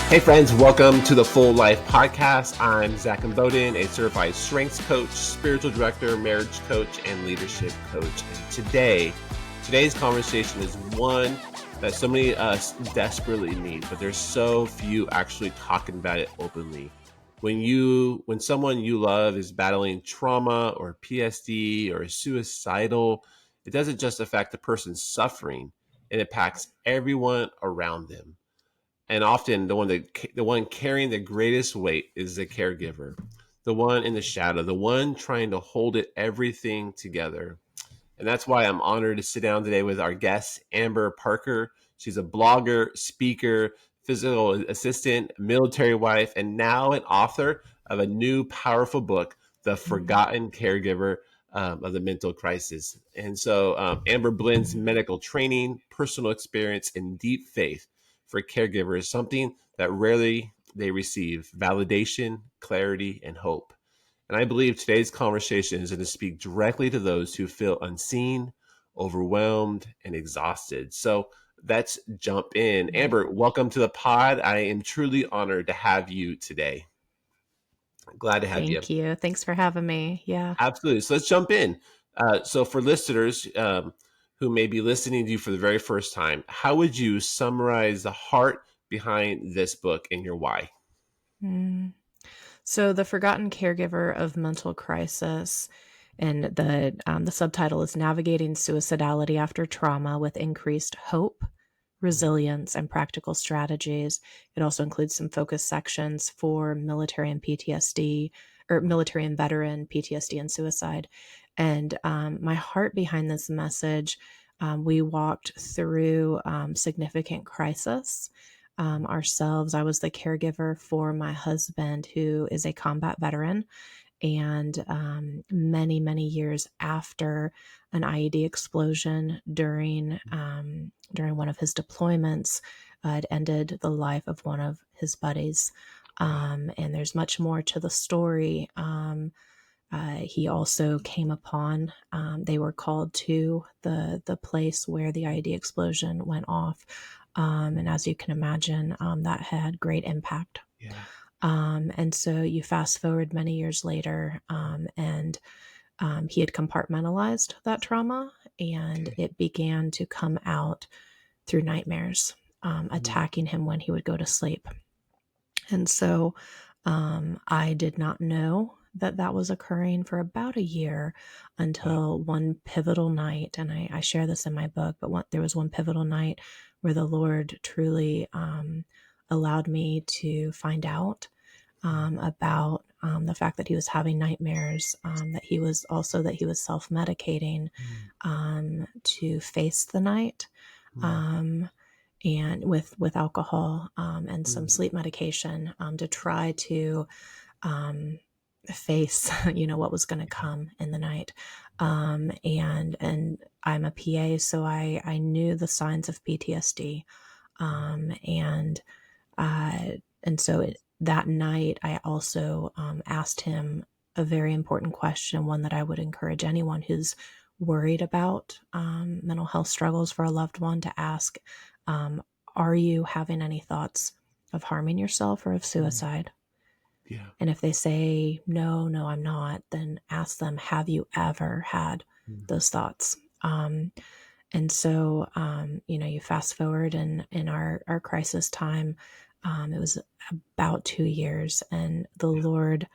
Hey friends, welcome to the Full Life Podcast. I'm Zach Bowden, a certified strengths coach, spiritual director, marriage coach, and leadership coach. And today's conversation is one that so many of us desperately need, but there's so few actually talking about it openly. When someone you love is battling trauma or PTSD or suicidal, it doesn't just affect the person suffering, it impacts everyone around them. And often the one carrying the greatest weight is the caregiver, the one in the shadow, the one trying to hold everything together. And that's why I'm honored to sit down today with our guest, Amber Parker. She's a blogger, speaker, physical assistant, military wife, and now an author of a new powerful book, The Forgotten Caregiver of the Mental Crisis. And so Amber blends medical training, personal experience, and deep faith for caregivers, something that rarely they receive: validation, clarity, and hope. And I believe today's conversation is going to speak directly to those who feel unseen, overwhelmed, and exhausted. So let's jump in. Amber, welcome to the pod. I am truly honored to have you today. Glad to have you. Thank you. Thanks for having me. Yeah. Absolutely. So let's jump in. So for listeners who may be listening to you for the very first time, how would you summarize the heart behind this book and your why? So, The Forgotten Caregiver of Mental Crisis, and the subtitle is Navigating Suicidality After Trauma with Increased Hope, Resilience, and Practical Strategies. It also includes some focus sections for military and PTSD, or military and veteran PTSD and suicide. And my heart behind this message, we walked through significant crisis ourselves. I was the caregiver for my husband, who is a combat veteran. And many, many years after an IED explosion during one of his deployments, it ended the life of one of his buddies. And there's much more to the story. He also came upon, they were called to the place where the IED explosion went off. And as you can imagine, that had great impact. Yeah. And so you fast forward many years later, and he had compartmentalized that trauma, and it began to come out through nightmares, attacking him when he would go to sleep. And so I did not know that was occurring for about a year until one pivotal night. And I share this in my book, but there was one pivotal night where the Lord truly allowed me to find out about the fact that he was having nightmares, that he was self-medicating to face the night. And with alcohol and some sleep medication to try to face, what was going to come in the night. And I'm a PA, so I knew the signs of PTSD. And so that night, I also asked him a very important question, one that I would encourage anyone who's worried about mental health struggles for a loved one to ask. Are you having any thoughts of harming yourself or of suicide? Yeah. And if they say, no, I'm not, then ask them, have you ever had those thoughts? And so, you fast forward in our crisis time, it was about 2 years, and the Lord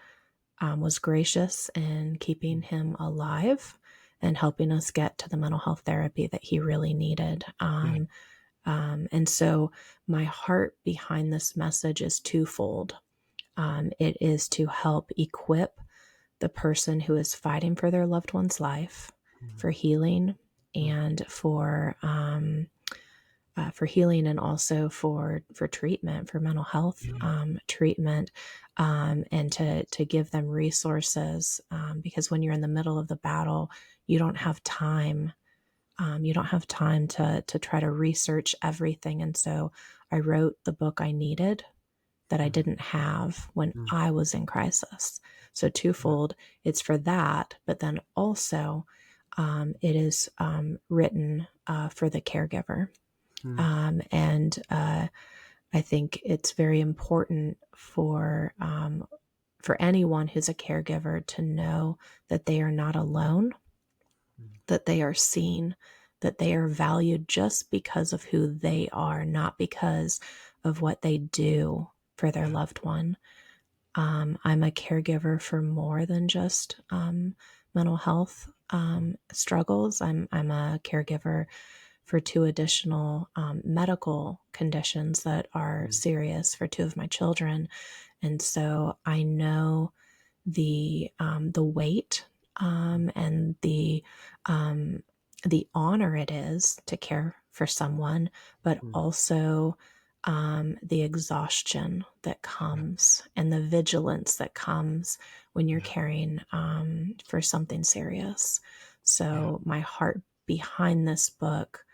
was gracious in keeping him alive and helping us get to the mental health therapy that he really needed. And so my heart behind this message is twofold. It is to help equip the person who is fighting for their loved one's life for healing and for healing, and also for treatment, for mental health treatment, and to give them resources, because when you're in the middle of the battle, you don't have time. You don't have time to try to research everything. And so I wrote the book I needed that I didn't have when I was in crisis. So twofold, it's for that, but then also it is written for the caregiver. And I think it's very important for anyone who's a caregiver to know that they are not alone, that they are seen, that they are valued just because of who they are, not because of what they do for their Yeah. loved one. I'm a caregiver for more than just mental health struggles. I'm a caregiver for two additional medical conditions that are Mm. serious for two of my children, and so I know the weight and um, the honor it is to care for someone, but Mm. also the exhaustion that Yeah. comes and the vigilance that comes when you're Yeah. caring for something serious. Yeah. So my heart behind this book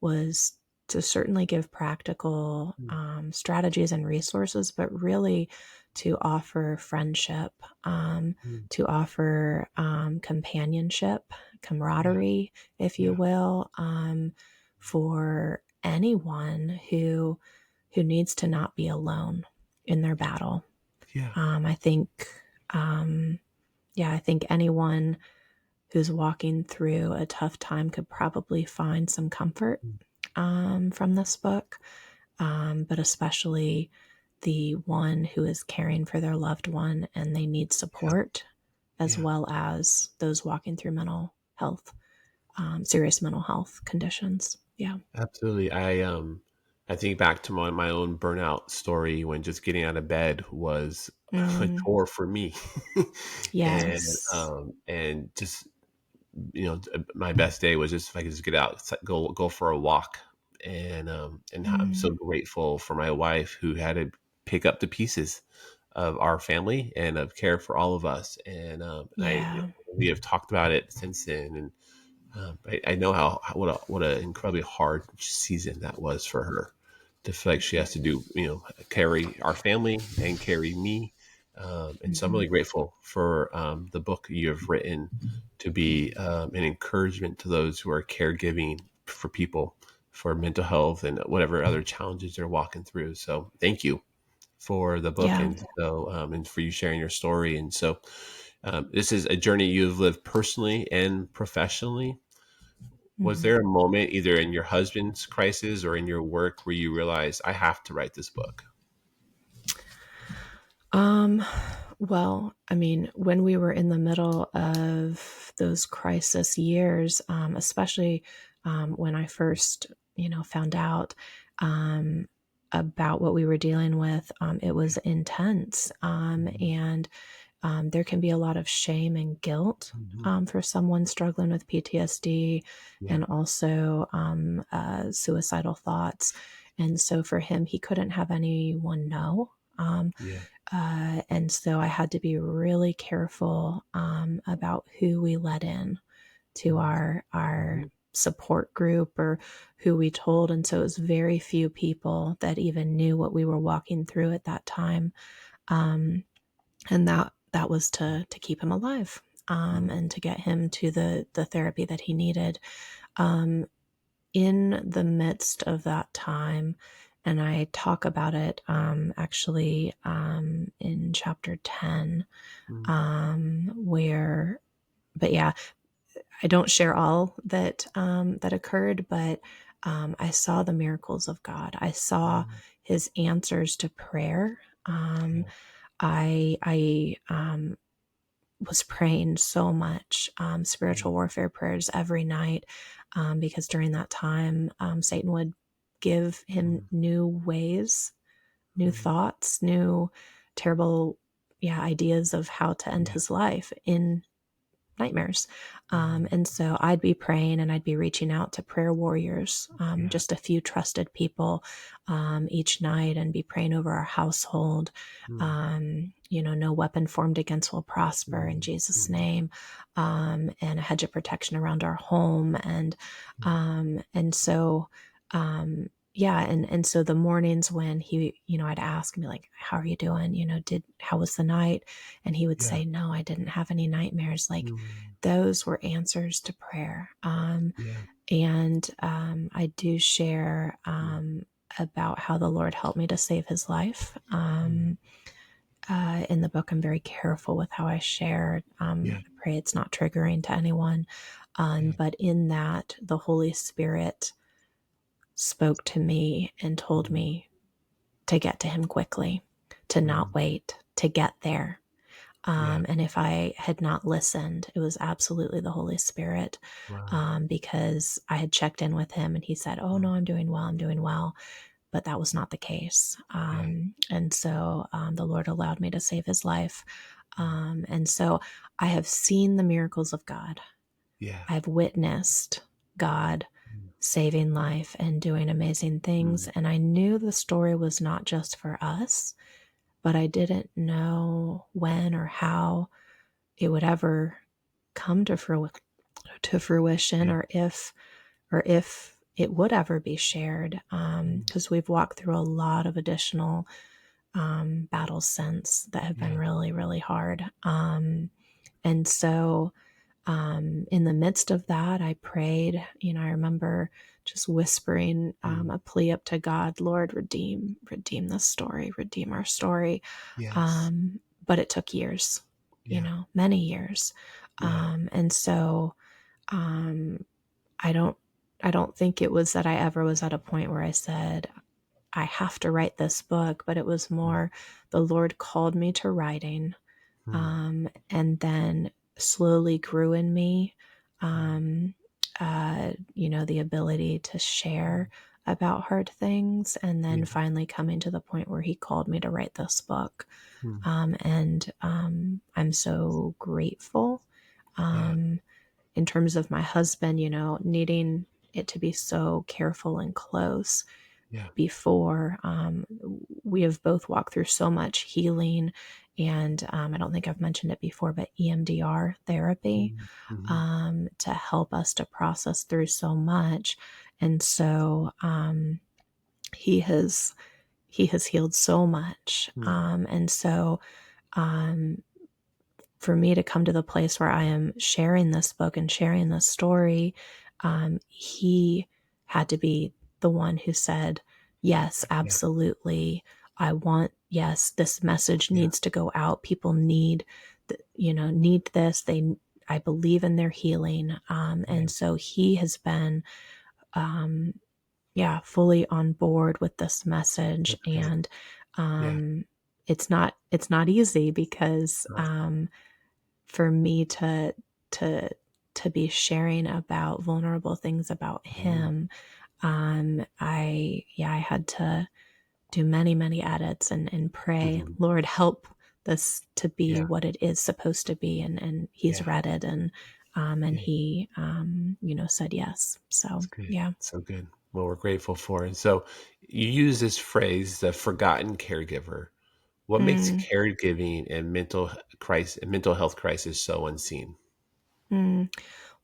was to certainly give practical Mm. strategies and resources, but really to offer friendship, Mm. to offer companionship, Yeah. camaraderie, if you Yeah. will, for anyone who needs to not be alone in their battle. Yeah. I think, um, yeah, I think anyone who's walking through a tough time could probably find some comfort Mm. from this book, but especially the one who is caring for their loved one and they need Yeah. support, as Yeah. well as those walking through mental health, serious mental health conditions. Yeah. Absolutely. I think back to my own burnout story when just getting out of bed was a Mm, chore for me. yes. And just my best day was just if I could just get out, go for a walk. And I'm so Mm, grateful for my wife who had to pick up the pieces of our family and of care for all of us. yeah. We have talked about it since then. And I know what a incredibly hard season that was for her to feel like she has to do, carry our family and carry me. And so I'm Hmm. really grateful for the book you have written to be an encouragement to those who are caregiving for people for mental health and whatever other challenges they're walking through. So thank you for the book, Yeah. and for you sharing your story. And so this is a journey you've lived personally and professionally. Was Hmm. there a moment either in your husband's crisis or in your work where you realized I have to write this book? Um, well, I mean, when we were in the middle of those crisis years, especially when I first, found out um, about what we were dealing with, it was intense. Mhm. And there can be a lot of shame and guilt Mhm. for someone struggling with PTSD Yeah. and also suicidal thoughts. And so for him, he couldn't have anyone know. Yeah. And so I had to be really careful about who we let in to Mhm. our Mhm. support group or who we told. And so it was very few people that even knew what we were walking through at that time. Um, and that was to keep him alive Mhm. and to get him to the therapy that he needed. Um, in the midst of that time, and I talk about it actually in chapter 10, Mhm. where, but yeah, I don't share all that occurred, but I saw the miracles of God. I saw Mhm. His answers to prayer. Yeah. I was praying so much spiritual Mhm. warfare prayers every night because during that time, Satan would give him Mhm. new ways, new Mhm. thoughts, new terrible, yeah, ideas of how to end Yeah. his life in nightmares. Mhm. And so I'd be praying and I'd be reaching out to prayer warriors, Yeah. just a few trusted people each night, and be praying over our household. Mhm. No weapon formed against will prosper in Mhm. Jesus' Mhm. name, and a hedge of protection around our home. And so, yeah, and so the mornings when he, I'd ask and be like, "How are you doing? How was the night?" And he would Yeah. say, "No, I didn't have any nightmares." Like Mhm. those were answers to prayer. Yeah. And I do share Mhm. about how the Lord helped me to save his life. In the book, I'm very careful with how I share. Yeah. I pray it's not triggering to anyone. Yeah. But in that, the Holy Spirit spoke to me and told Mm. me to get to him quickly, to not Mm. wait, to get there. Yeah. And if I had not listened, it was absolutely the Holy Spirit, Wow. because I had checked in with him and he said, "Oh, Mm. no, I'm doing well. I'm doing well." But that was not the case. Yeah. And so the Lord allowed me to save his life. Mm. And so I have seen the miracles of God. Yeah. I've witnessed God Mm. saving life and doing amazing things. Mm. And I knew the story was not just for us, but I didn't know when or how it would ever come to fruition, Yeah. or if it would ever be shared, Mm. because we've walked through a lot of additional battles since that have been Yeah. really, really hard. And so in the midst of that, I prayed. I remember just whispering Mm. a plea up to God, "Lord, redeem this story, redeem our story." Yes. But it took years, Yeah. many years. Yeah. And so um, I don't, I don't think it was that I ever was at a point where I said, "I have to write this book," but it was Mm. more the Lord called me to writing, Mm. and then slowly grew in me, Mm. um, the ability to share Mm. about hard things, and then Yeah. finally coming to the point where he called me to write this book. Mm. And I'm so grateful. Yeah. Um, in terms of my husband, needing it to be so careful and close Yeah. before. We have both walked through so much healing, and I don't think I've mentioned it before, but EMDR therapy, Mm. Mhm. to help us to process through so much. And so he has he has healed so much. Mm. And so um, for me to come to the place where I am sharing this book and sharing this story, he had to be the one who said, "Yes, Yeah. absolutely. Yes, this message Yeah. needs to go out. People need this. I believe in their healing." Yeah. And so he has been, um, yeah, fully on board with this message. That's good. And Yeah. um, it's not easy because, Uh, for me to to be sharing about vulnerable things about mm. him, I had to do many, many edits and pray, Mhm. "Lord, help this to be Yeah. what it is supposed to be." And he's Yeah. read it, and Yeah. he said yes. That's So good. yeah. So good. Well, we're grateful for it. So you use this phrase, the forgotten caregiver. What makes Mm, caregiving and mental health crisis so unseen? mm.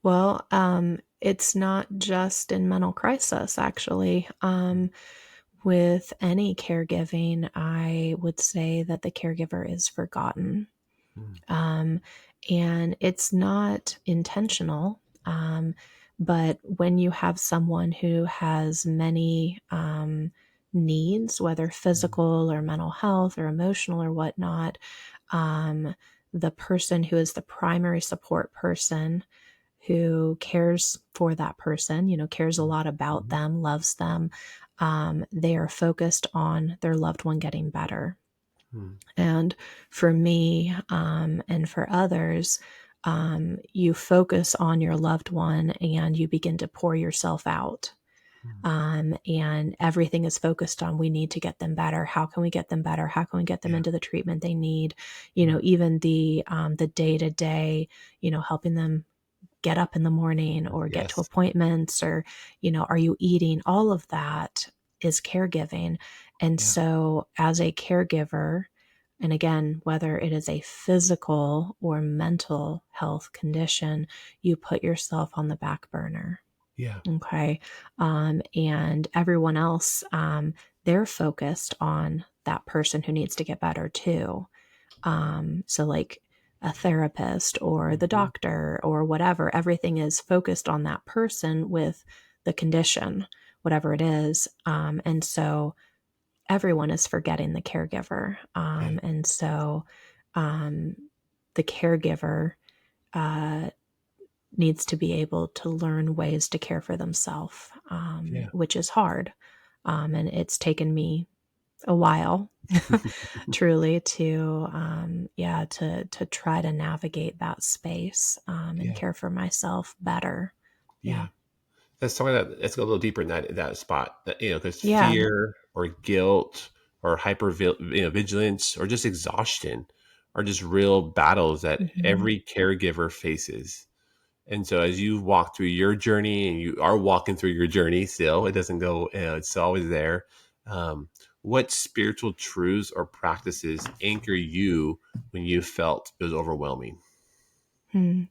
Well, it's not just in mental crisis, actually. Mm. With any caregiving, I would say that the caregiver is forgotten. Mm. Um, and it's not intentional. But when you have someone who has many needs, whether Mm. physical or mental health or emotional or whatnot, the person who is the primary support person who cares for that person, cares a Mm. lot about Mhm. them, loves them, they are focused on their loved one getting better. Mm. And for me, and for others, you focus on your loved one and you begin to pour yourself out. Mm. And everything is focused on, we need to get them better. How can we get them better? How can we get them Yeah. into the treatment they need? Mm. Even the day to day, helping them get up in the morning or get to Yes. appointments, or are you eating? All of that is caregiving. And Yeah. so as a caregiver, and again, whether it is a physical or mental health condition, you put yourself on the back burner. Yeah. Okay. And everyone else, they're focused on that person who needs to get better too. So, like a therapist or the Mhm. doctor or whatever, everything is focused on that person with the condition. whatever it is. And so everyone is forgetting the caregiver. Yeah. And so the caregiver uh, needs to be able to learn ways to care for themselves, Yeah. which is hard. And it's taken me a while truly to try to navigate that space and Yeah. care for myself better. Yeah. Yeah. Let's go a little deeper in that spot. That, because Yeah. fear or guilt or vigilance or just exhaustion are just real battles that Hmm. every caregiver faces. And so, as you walk through your journey, and you are walking through your journey still, it doesn't go. It's always there. Um, what spiritual truths or practices anchor you when you felt it was overwhelming? Hmm.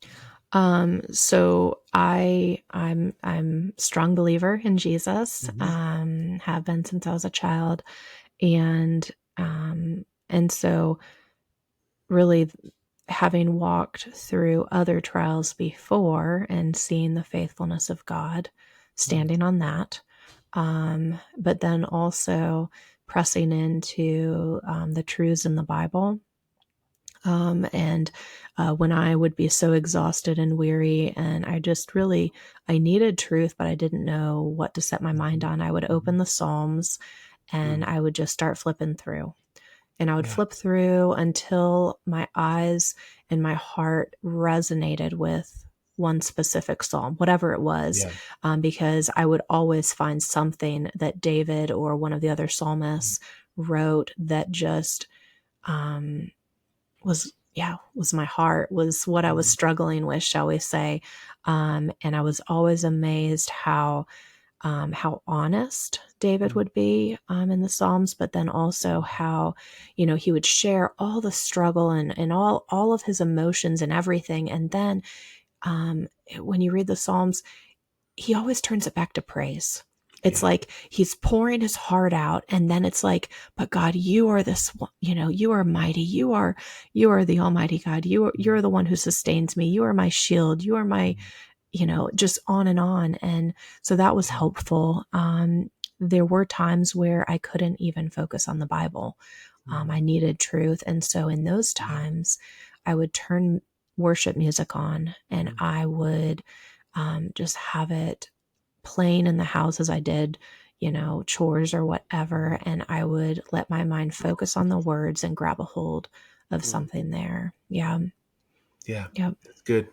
So I'm a strong believer in Jesus. Hmm. Have been since I was a child, and so really having walked through other trials before and seeing the faithfulness of God, standing on that, but then also pressing into the truths in the Bible. And when I would be so exhausted and weary, and I needed truth, but I didn't know what to set my mind Hmm. on, I would Hmm. open the Psalms and Mm. I would just start flipping through. And I would Yeah. flip through until my eyes and my heart resonated with one specific psalm, whatever it was, Yeah. because I would always find something that David or one of the other psalmists wrote that just um, was my heart, was what I was Mhm. struggling with, shall we say. And I was always amazed how honest David Mm. would be in the Psalms, but then also how, he would share all the struggle and all of his emotions and everything. And then when you read the Psalms, he always turns it back to praise. It's Yeah. like he's pouring his heart out, and then it's like, but God, you are you are mighty. You are the Almighty God. You're Mhm. the one who sustains me. You are my shield. You are my, Mhm. just on and on. And so that was Yeah. helpful. There were times where I couldn't even focus on the Bible. Mm. I needed truth. And so in those Yeah. times, I would turn worship music on and Mm. I would just have it playing in the house as I did, chores or whatever. And I would let my mind focus on the words and grab a hold of Mm. something there. Yeah. Yeah. Yeah. That's good.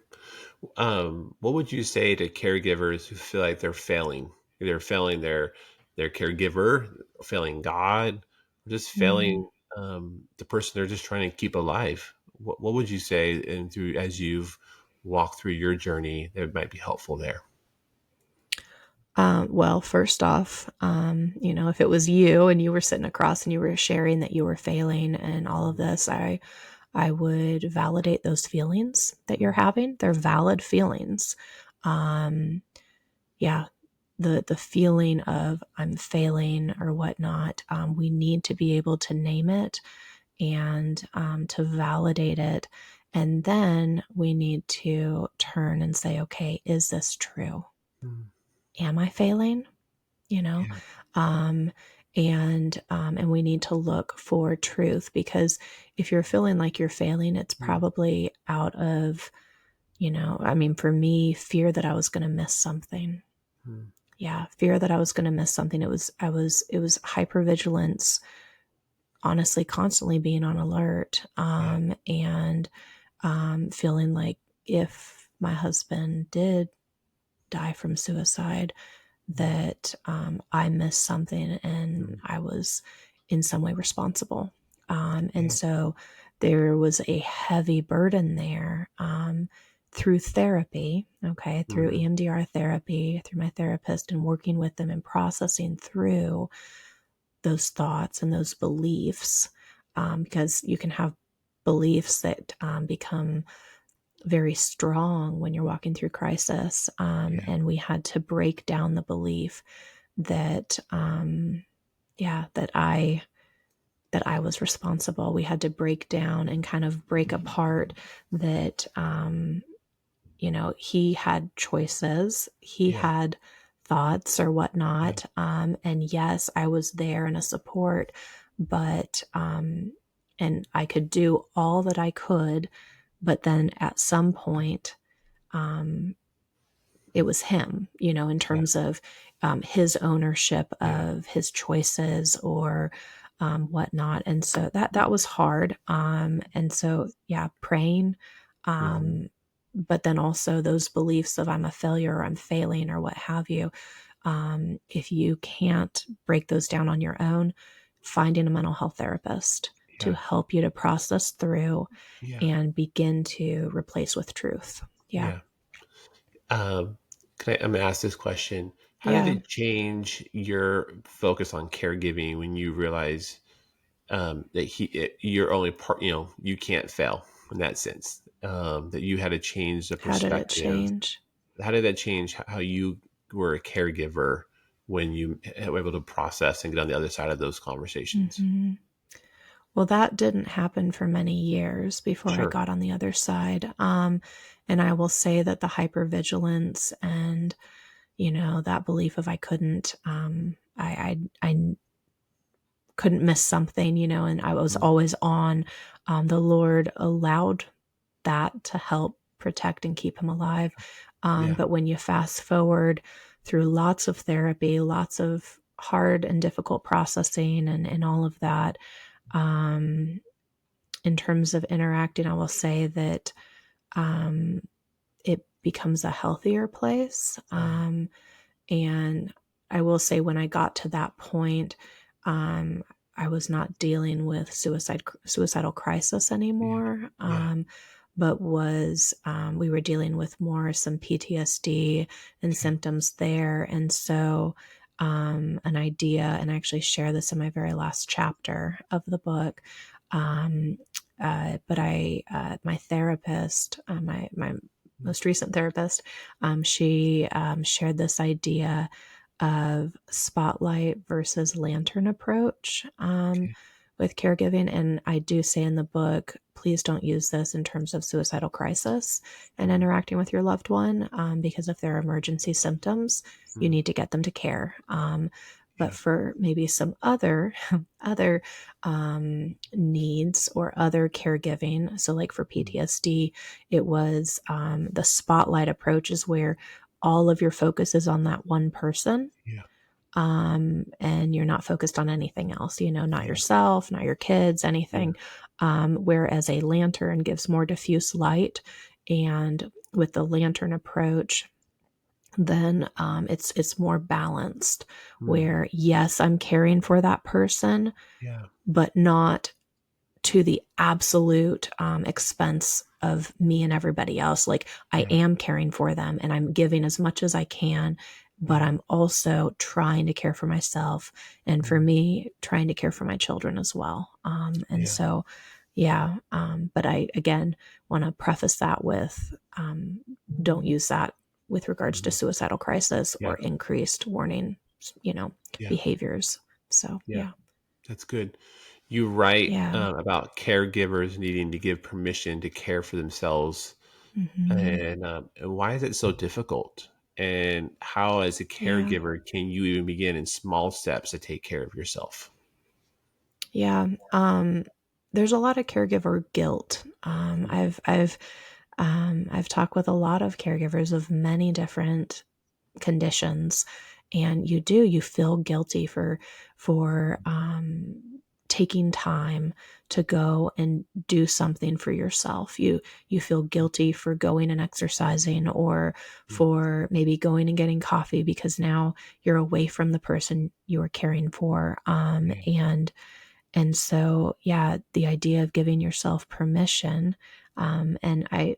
What would you say to caregivers who feel like they're failing? They're failing their caregiver, failing God, or just Mm. failing the person they're just trying to keep alive. What would you say, and through as you've walked through your journey, that might be helpful there? Well, first off, if it was you and you were sitting across and you were sharing that you were failing and all of Mm. this, I would validate those feelings that you're Mm. having. They're valid feelings. Um, yeah, the feeling of I'm failing or whatnot. We need to be able to name it and to validate it, and then we need to turn and say, okay, is this true? Mm. Am I failing? you know Yeah. um and we need to look for truth, because if you're feeling like you're failing, it's Mm. probably out of, I mean, for me, fear that I was going to miss something. Mm. Yeah, fear that I was going to miss something. It was hypervigilance, honestly, constantly being on alert, Yeah. and feeling like if my husband did die from suicide, Mm. that I missed something and Mm. I was in some way responsible. And Yeah. so there was a heavy burden there, through therapy, okay, through Mhm. EMDR therapy, through my therapist, and working with them and processing through those thoughts and those beliefs, because you can have beliefs that become very strong when you're walking through crisis. Yeah. And we had to break down the belief that, yeah, that I was responsible. We had to break down and kind of break apart that, he had choices. He Yeah. had thoughts or whatnot. And yes, I was there and a support, but, and I could do all that I could, but then at some point, it was him, in Yeah. terms of his ownership Yeah. of his choices or whatnot. And so that was hard. And so, yeah, praying. Mhm. But then also those beliefs of I'm a failure or I'm failing or what have you. If you can't break those down on your own, finding a mental health therapist to Yeah. help you to process through Yeah. and begin to replace with truth. Yeah. Yeah. Um, I'm gonna ask this question. How did Yeah. it change your focus on caregiving when you realize that you're only part, you can't fail in that sense, that you had to change the How did it perspective. change? How did that change how you were a caregiver when you were able to process and get on the other side of those conversations? Mhm. Well, that didn't happen for many years before I Sure. got on the other side. And I will say that the hypervigilance and, that belief of I couldn't, I couldn't miss something, and I was Mhm. always on. The Lord allowed that to help protect and keep him alive. Yeah. But when you fast forward through lots of therapy, lots of hard and difficult processing and all of that, um, in terms of interacting, I will say that um, it becomes a healthier place. Yeah. And I will say, when I got to that point, um, I was not dealing with suicidal crisis Yeah. anymore, Yeah. but we were dealing with more some PTSD and Okay. symptoms there, and so an idea, and I actually share this in my very last chapter of the book. Um, but my therapist, my Mm. most recent therapist, she shared this idea of spotlight versus lantern approach Okay. with caregiving. And I do say in the book, please don't use this in terms of suicidal crisis and Mhm. interacting with your loved one, because if there are emergency symptoms, you Mm. need to get them to care. But Yeah. for maybe some other other needs or other caregiving, so like for Mm. PTSD, it was the spotlight approach is where all of your focus is on that one person, Yeah. and you're not focused on anything else, not Yeah. yourself, not your kids, Yeah. anything. Whereas a lantern gives more diffuse light. And with the lantern approach, then it's more balanced, Mm. where yes, I'm caring for that person, Yeah. but not to the absolute expense of me and everybody else. Like, I Yeah. am caring for them and I'm giving as much as I can, but Yeah. I'm also trying to care for myself. And for Mm. me, trying to care for my children as well. And Yeah. so, yeah. But I, again, want to preface that with don't use that with regards to Mhm. suicidal crisis Yeah. or increased warning, you know, Yeah. behaviors. So, Yeah. yeah. That's good. You write Yeah. about caregivers needing to give permission to care for themselves, Hmm. and why is it so difficult? And how, as a Yeah. caregiver, can you even begin in small steps to take care of yourself? Yeah, there's a lot of caregiver guilt. Mhm. I've talked with a lot of caregivers of many different conditions, and you feel guilty for taking time to go and do something for yourself. You feel guilty for going and exercising, or Mm. for maybe going and getting coffee because now you're away from the person you are caring for. Yeah. And so, yeah, the idea of giving yourself permission. And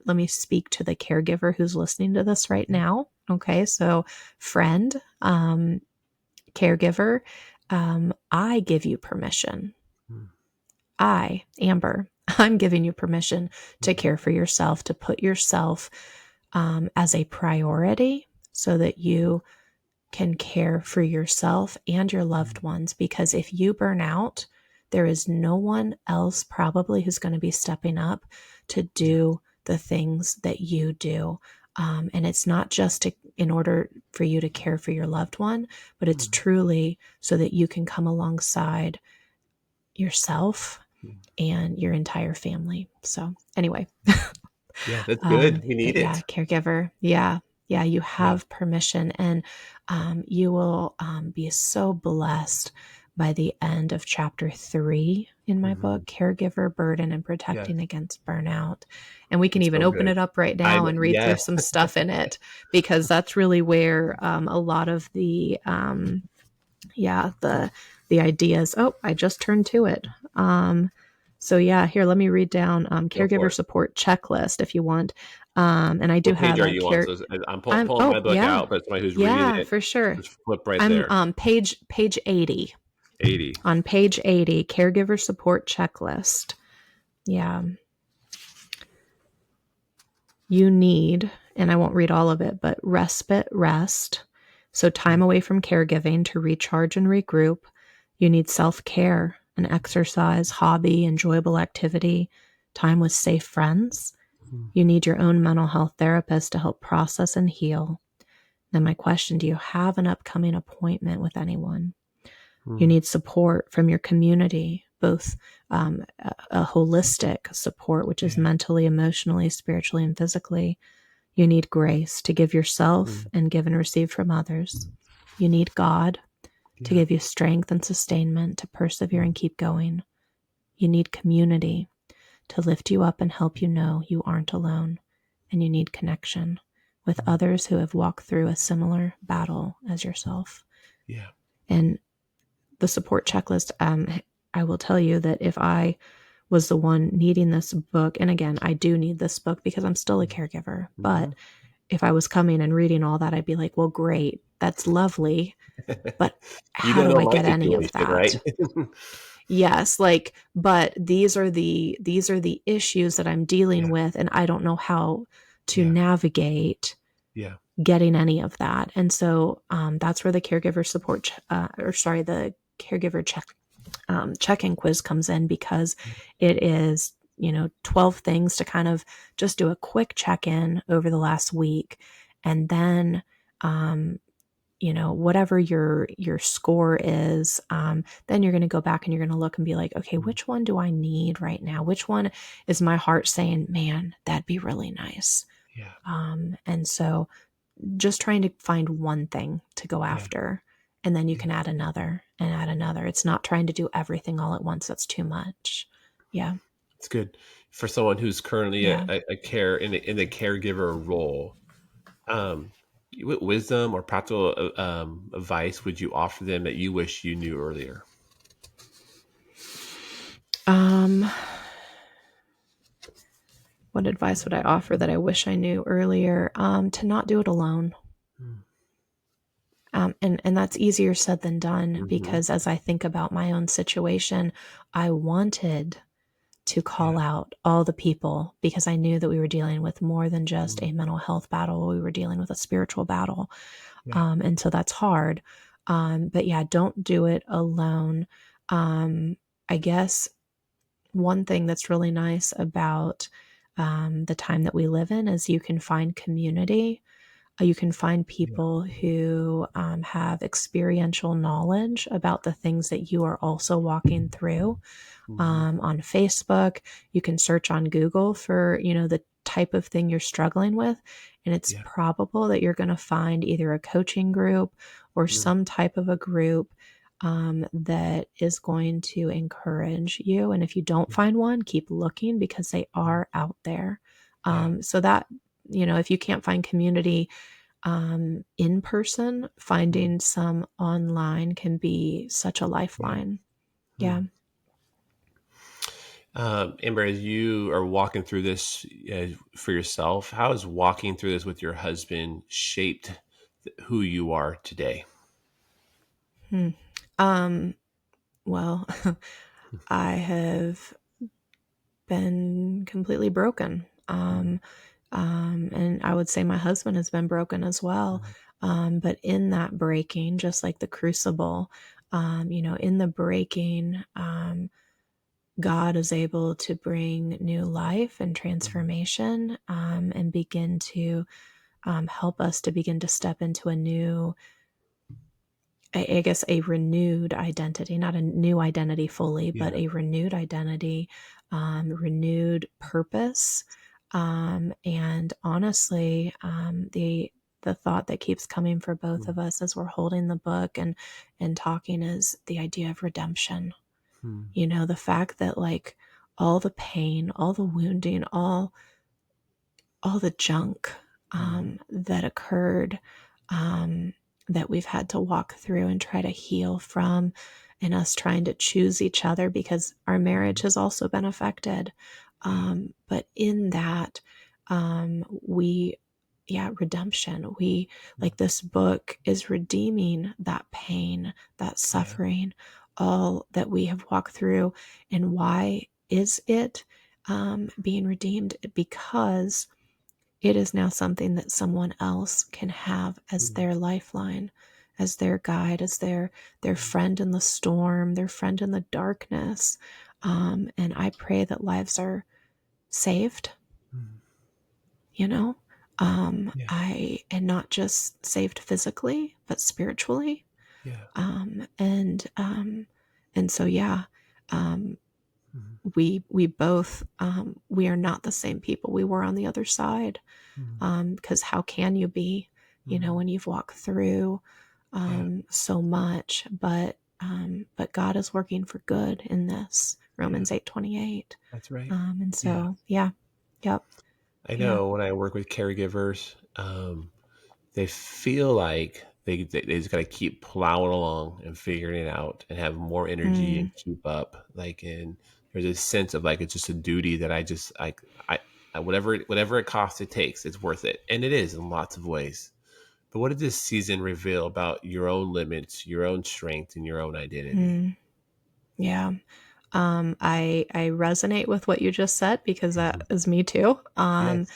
let me speak to the caregiver who's listening to this right Yeah. now. Okay. So, friend, caregiver, I give you permission. Mm. Amber, I'm giving you permission to Mhm. care for yourself, to put yourself as a priority so that you can care for yourself and your loved Mm. ones. Because if you burn out, there is no one else probably who's going to be stepping up to Yeah. do the things that you do. And it's not just to in order for you to care for your loved one, but it's truly so that you can come alongside yourself and your entire family. So anyway, Yeah, that's good. We but need yeah, it. caregiver. Yeah. Yeah. You Yeah. have permission, and you will be so blessed by the end of chapter 3 in my book, Caregiver, Burden, and Yes. Protecting Against Burnout. And we can It's even so open good. it up right now and read through Yes. some stuff in it, because that's really where a lot of the, the ideas. Oh, I just turned to it. So yeah, here, let me read down Go for caregiver it. support checklist if you want. And I do What page have are a you on? care. So I'm I'm pulling my oh book yeah, out, but somebody who's reading yeah, it, for sure. just flip right I'm there. page 80. 80. On page 80, caregiver support checklist. Yeah. You need, and I won't read all of it, but respite, rest. So time away from caregiving to recharge and regroup. You need self-care, an exercise, hobby, enjoyable activity, time with safe friends. You need your own mental health therapist to help process and heal. Then my question, do you have an upcoming appointment with anyone? You need support from your community, both a holistic support, which is mentally, emotionally, spiritually, and physically. You need grace to give yourself and give and receive from others. You need God to give you strength and sustainment to persevere and keep going. You need community to lift you up and help you know you aren't alone. And you need connection with others who have walked through a similar battle as yourself. Yeah. And the support checklist, I will tell you that if I was the one needing this book, and again, I do need this book because I'm still a caregiver, but if I was coming and reading all that, I'd be like, well, great, that's lovely, but You how don't do know I my get any of situation, right? that? Yes, like, but these are the issues that I'm dealing Yeah. with, and I don't know how to Yeah. navigate Yeah. getting any of that. And so that's where the caregiver support, the caregiver check-in quiz comes in, because it is, 12 things to kind of just do a quick check-in over the last week. And then, whatever your score is, then you're going to go back and you're going to look and be like, okay, which one do I need right now? Which one is my heart saying, man, that'd be really nice? Yeah. And so just trying to find one thing to go after, and then you can add another and add another. It's not trying to do everything all at once. That's too much. Yeah. It's good for someone who's currently Yeah. a care in the caregiver role. What wisdom or practical advice would you offer them that you wish you knew earlier? What advice would I offer that I wish I knew earlier? To not do it alone. And that's easier said than done, because as I think about my own situation, I wanted to call out all the people, because I knew that we were dealing with more than just a mental health battle. We were dealing with a spiritual battle. And so that's hard. But yeah, don't do it alone. I guess one thing that's really nice about the time that we live in is you can find community. You can find people who have experiential knowledge about the things that you are also walking through. On Facebook, you can search on Google for, the type of thing you're struggling with. And it's probable that you're going to find either a coaching group or some type of a group that is going to encourage you. And if you don't find one, keep looking, because they are out there. So that, if you can't find community in person, finding some online can be such a lifeline. Yeah. Amber, as you are walking through this for yourself, how has walking through this with your husband shaped who you are today? Well, I have been completely broken. And I would say my husband has been broken as well. But in that breaking, just like the crucible, in the breaking, God is able to bring new life and transformation, and begin to help us to begin to step into a new, I guess, a renewed identity, not a new identity fully, but Yeah. a renewed identity, renewed purpose. And honestly, the thought that keeps coming for both Mm. of us as we're holding the book and talking is the idea of redemption. Mm. The fact that, like, all the pain, all the wounding, all the junk Mm. that occurred, um, that we've had to walk through and try to heal from, and us trying to choose each other because our marriage Mm. has also been affected. Yeah. But in that, we, yeah, redemption. We, Mm. like, this book is redeeming that pain, that Yeah. suffering, all that we have walked through. And why is it being redeemed? Because it is now something that someone else can have as Mm. their lifeline, as their guide, as their Mm. friend in the storm, their friend in the darkness. And I pray that lives are saved, Mm. you know. Yeah. I and not just saved physically, but spiritually. Yeah. And so, yeah. Um, Mm. we both, we are not the same people we were on the other side. Mm. Because how can you be, Mm. when you've walked through Yeah. so much? But God is working for good in this. Yeah. Romans 8:28. That's right. And Yeah. so, yeah, yep, I yeah, know when I work with caregivers, they feel like they just got to keep plowing along and figuring it out and have more energy mm, and keep up. Like, and there's a sense of like it's just a duty that I just whatever it costs, it takes. It's worth it, and it is in lots of ways. But what did this season reveal about your own limits, your own strength, and your own identity? mm, yeah. I resonate with what you just said because that Mhm. is me too. Yes.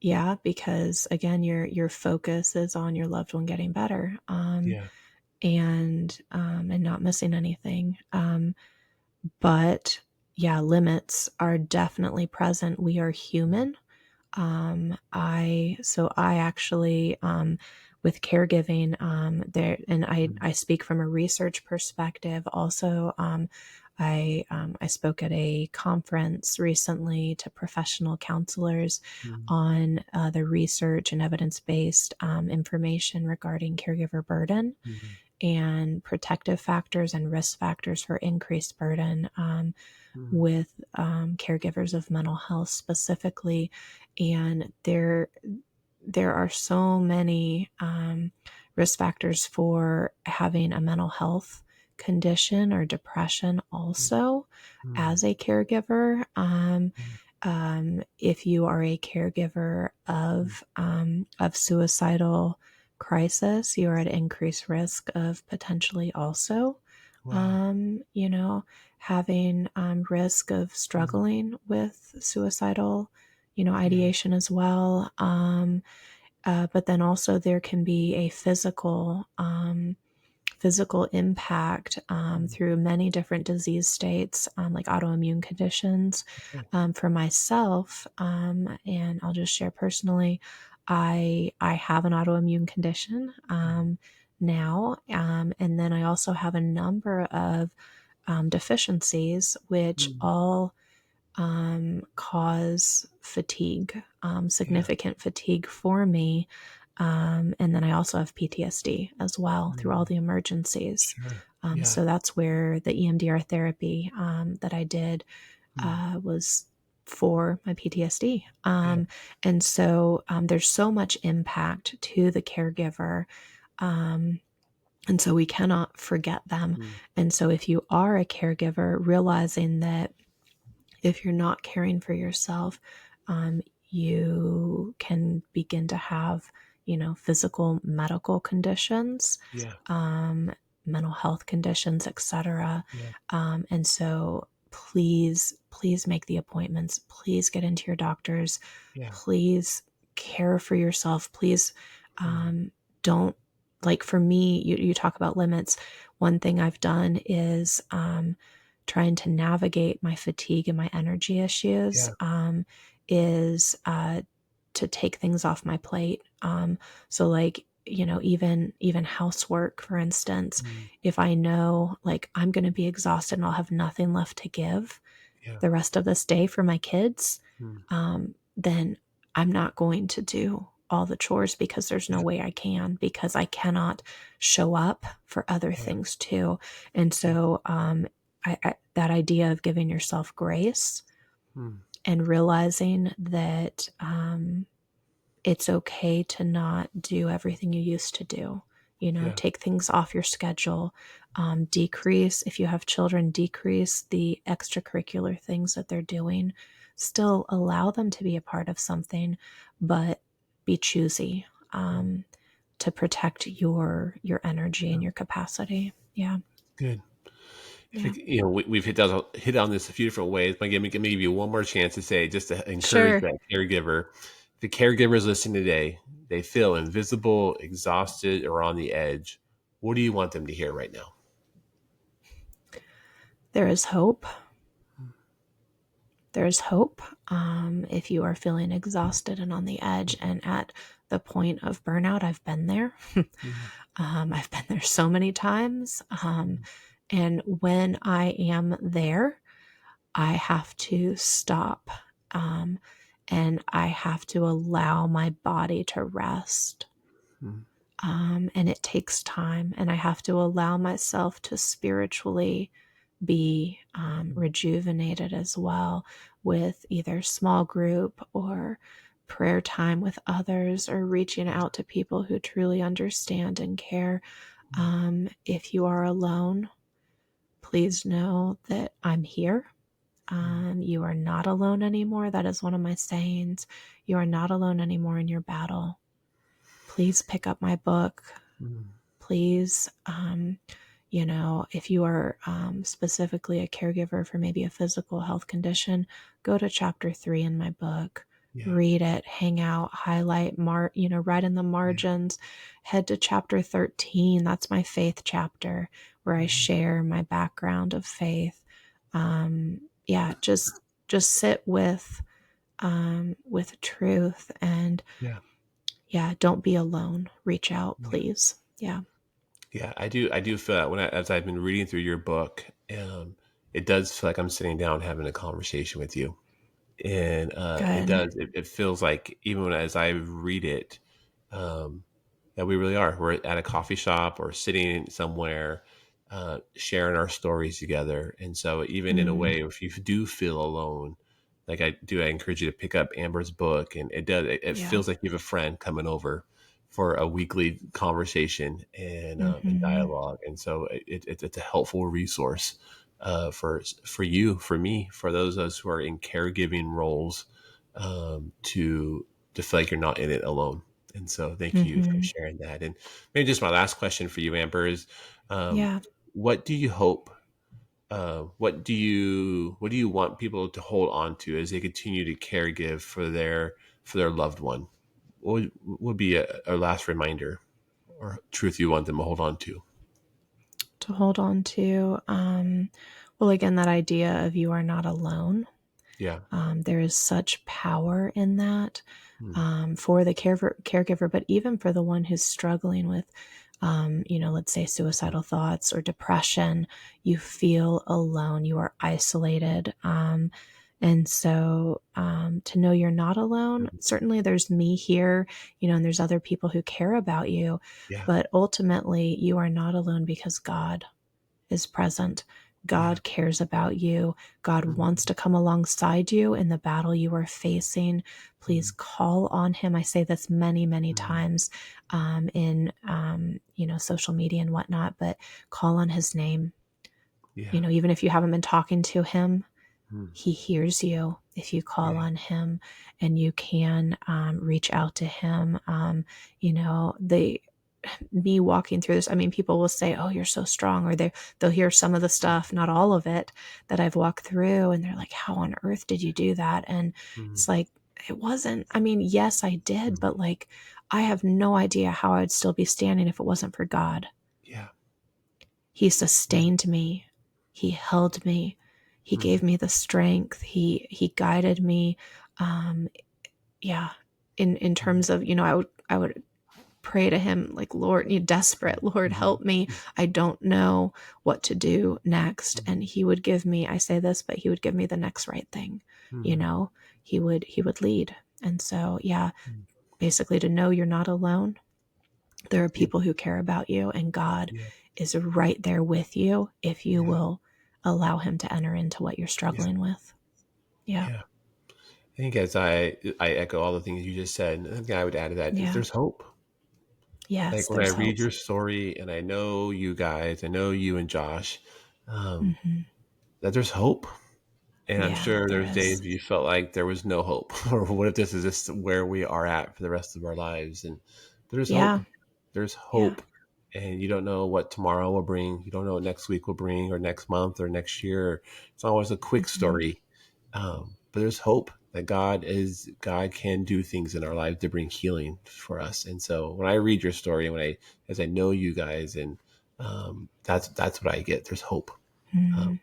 Yeah, because again, your focus is on your loved one getting better. Yeah. And not missing anything. But yeah, limits are definitely present. We are Mm. human. I actually, with caregiving, there, and Mm. I speak from a research perspective. Also, I spoke at a conference recently to professional counselors Mm. on the research and evidence based information regarding caregiver burden Mm. and protective factors and risk factors for increased burden, Mm. with caregivers of mental health specifically. And there are so many risk factors for having a mental health condition or depression Mm. also Mm. as a caregiver. Mm. If you are a caregiver Mm. of suicidal crisis, you are at increased risk of potentially also, Wow. um, you know, having risk of Mm. struggling with suicidal, Yeah. ideation as well. But then also there can be a physical impact Mm. through many different disease states, like autoimmune conditions. Okay. For myself, and I'll just share personally, I have an autoimmune condition Mm. now, and then I also have a number of deficiencies, which Mm. all cause fatigue, Yeah. significant fatigue for me. And then I also have PTSD as well through all Mm. the emergencies. Sure. Yeah. So that's where the EMDR therapy that I did Mm. was for my PTSD. Yeah. And so there's so much impact to the caregiver. Um, and so we cannot forget them. Mm. And so if you are a caregiver, realizing that if you're not caring for yourself, you can begin to have, physical medical conditions, Yeah. um, mental health conditions, etc. Yeah. And so please make the appointments. Please get into your doctors. Yeah. Please care for yourself. Please Mm. don't, like, for me, you talk about limits. One thing I've done is trying to navigate my fatigue and my energy issues, Yeah. is to take things off my plate. So like, even housework, for instance, Mm. if I know like I'm going to be exhausted and I'll have nothing left to give Yeah. the rest of this day for my kids, Mm. then I'm not going to do all the chores because there's no Yeah. way I can, because I cannot show up for other Yeah. things too. And Yeah. so, that idea of giving yourself grace Mm. and realizing that, it's okay to not do everything you used to do. Yeah. Take things off your schedule, decrease, if you have children, decrease the extracurricular things that they're doing. Still allow them to be a part of something, but be choosy, Mm. to protect your energy Yeah. and your capacity. Yeah. Good. I Yeah. think we've hit on this a few different ways. But give me one more chance to say, just to encourage Sure. that caregiver. If the caregiver is listening today, they feel invisible, exhausted, or on the edge. What do you want them to hear right now? There is hope. There's hope. If you are feeling exhausted and on the edge and at the point of burnout, I've been there. Mm. I've been there so many times. And when I am there, I have to stop, and I have to allow my body to rest. Mm. And it takes time, and I have to allow myself to spiritually be, rejuvenated as well, with either small group or prayer time with others, or reaching out to people who truly understand and care. If you are alone, please know that I'm here. You are not alone anymore. That is one of my sayings. You are not alone anymore in your battle. Please pick up my book. Mm. Please, if you are, specifically a caregiver for maybe a physical health condition, go to chapter 3 in my book, Yeah. read it, hang out, highlight, write in the Yeah. margins, head to chapter 13. That's my faith chapter, where I Mm. share my background of faith. Yeah, just sit with truth, and Yeah. yeah, don't be alone. Reach out, Yeah. please. Yeah. Yeah, I do. I do feel that as I've been reading through your book, it does feel like I'm sitting down having a conversation with you, and it Good. does. It feels like even as I read it, um, that we really are. We're at a coffee shop or sitting somewhere, sharing our stories together. And so, even in a Mm, way, if you do feel alone, like I encourage you to pick up Amber's book, and it yeah. feels like you have a friend coming over for a weekly conversation and Mhm. dialogue. And so, it's a helpful resource for you, for me, for those of us who are in caregiving roles, to feel like you're not in it alone. And so thank you for Mhm. sharing that. And maybe just my last question for you, Amber, is um, Yeah. what do you hope? What do you want people to hold on to as they continue to caregive for their loved one? What would be a last reminder or truth you want them to hold on to? To hold on to, well, again, that idea of you are not alone. Yeah. There is such power in that, Mm. for the caregiver, but even for the one who's struggling with, let's say suicidal thoughts or depression. You feel alone, you are isolated. And so, to know you're not alone, Mm. certainly there's me here, and there's other people who care about you, Yeah. but ultimately you are not alone because God is present. Yeah. God cares about you. God Mm. wants to come alongside you in the battle you are facing. Please Mm. call on Him. I say this many, many Mm. times, in social media and whatnot, but call on His name. Yeah. Even if you haven't been talking to Him, Mm. He hears you if you call Yeah. on Him, and you can, reach out to Him. The me walking through this, I mean, people will say, "Oh, you're so strong," or they'll hear some of the stuff, not all of it, that I've walked through, and they're like, "How on earth did you do that?" And Mm. it's like, it wasn't. I mean, yes, I did, Mm. but like, I have no idea how I'd still be standing if it wasn't for God. Yeah. He Yeah. sustained me. He held me. He Mm. gave me the strength. He guided me. Um, yeah, in terms of, I would pray to him like, Lord, you desperate, Lord, help me. I don't know what to do next. And he would give me, I say this, but he would give me the next right thing. He would lead. And so, basically to know you're not alone. There are people who care about you, and God is right there with you if you will allow him to enter into what you're struggling with. I think as I echo all the things you just said, and again, I would add to that, is there's hope. Yes, like when I read your story, and I know you guys, I know you and Josh, that there's hope. And I'm sure there's days you felt like there was no hope, or what if this is just where we are at for the rest of our lives? And there's hope. There's hope. And you don't know what tomorrow will bring. You don't know what next week will bring, or next month, or next year. It's always a quick story. But there's hope that God can do things in our lives to bring healing for us. And so when I read your story, and as I know you guys, and that's what I get. There's hope.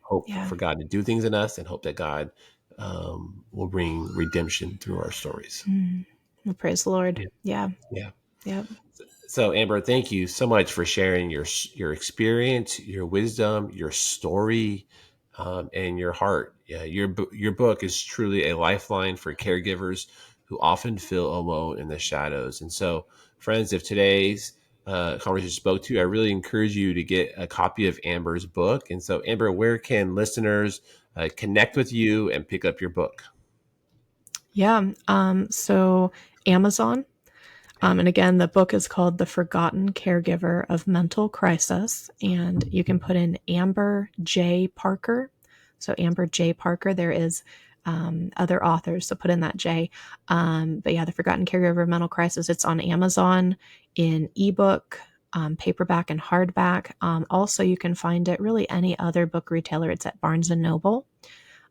Hope for God to do things in us, and hope that God will bring redemption through our stories. Well, praise the Lord. Yeah. So Amber, thank you so much for sharing your experience, your wisdom, your story, and your heart. Your book is truly a lifeline for caregivers who often feel alone in the shadows. And so, friends, if today's conversation spoke to you, I really encourage you to get a copy of Amber's book. And so, Amber, where can listeners connect with you and pick up your book? So Amazon. And again, the book is called The Forgotten Caregiver of Mental Crisis. And you can put in Amber J. Parker. So Amber J. Parker. There is other authors, so put in that J. But The Forgotten Caregiver of Mental Crisis. It's on Amazon in ebook, paperback, and hardback. Also, you can find it really any other book retailer. It's at Barnes & Noble.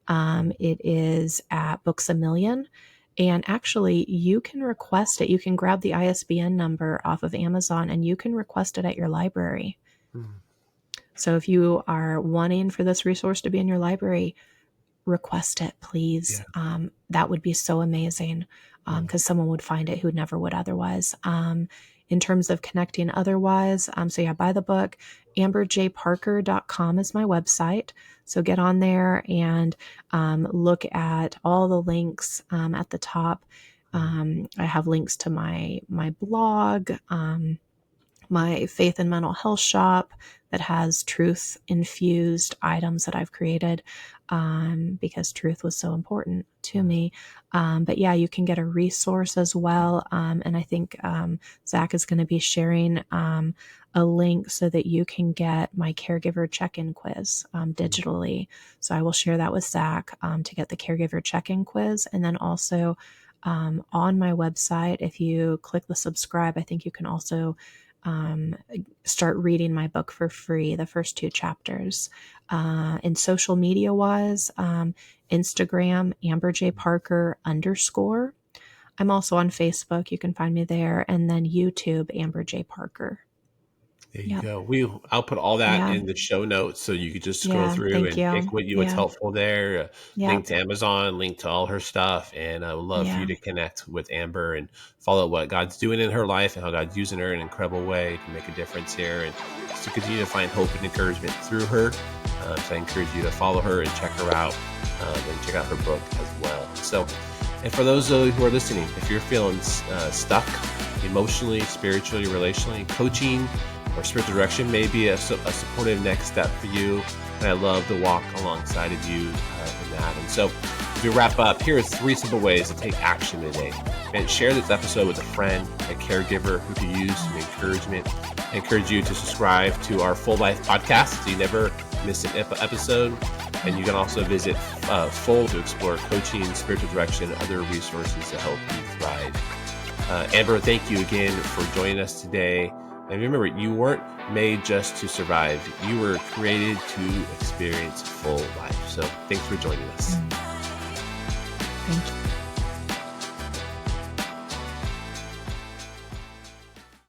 It is at Books A Million. And actually, you can request it. You can grab the ISBN number off of Amazon, and you can request it at your library. So if you are wanting for this resource to be in your library, request it, please. That would be so amazing, because someone would find it who never would otherwise. In terms of connecting otherwise, buy the book. amberjparker.com is my website. So get on there and look at all the links at the top. I have links to my blog, my faith and mental health shop that has truth infused items that I've created because truth was so important to me. But you can get a resource as well. And I think Zach is going to be sharing a link so that you can get my caregiver check-in quiz digitally. So I will share that with Zach to get the caregiver check-in quiz. And then also on my website, if you click the subscribe, I think you can also start reading my book for free, the first 2 chapters. And social media wise, Instagram, AmberJParker_. I'm also on Facebook. You can find me there. And then YouTube, Amber J. Parker. There you go. I'll put all that in the show notes, so you could just scroll through and pick what's helpful there. Link to Amazon, link to all her stuff. And I would love for you to connect with Amber and follow what God's doing in her life and how God's using her in an incredible way to make a difference here, and just to continue to find hope and encouragement through her. So I encourage you to follow her and check her out and check out her book as well. So, and for those who are listening, if you're feeling stuck emotionally, spiritually, relationally, coaching or spiritual direction may be a supportive next step for you. And I love to walk alongside of you in that. And so as we wrap up, here are 3 simple ways to take action today. And share this episode with a friend, a caregiver who could use some encouragement. I encourage you to subscribe to our Full Life podcast so you never miss an episode. And you can also visit Full to explore coaching, spiritual direction, and other resources to help you thrive. Amber, thank you again for joining us today. And remember, you weren't made just to survive. You were created to experience full life. So thanks for joining us. Thank you.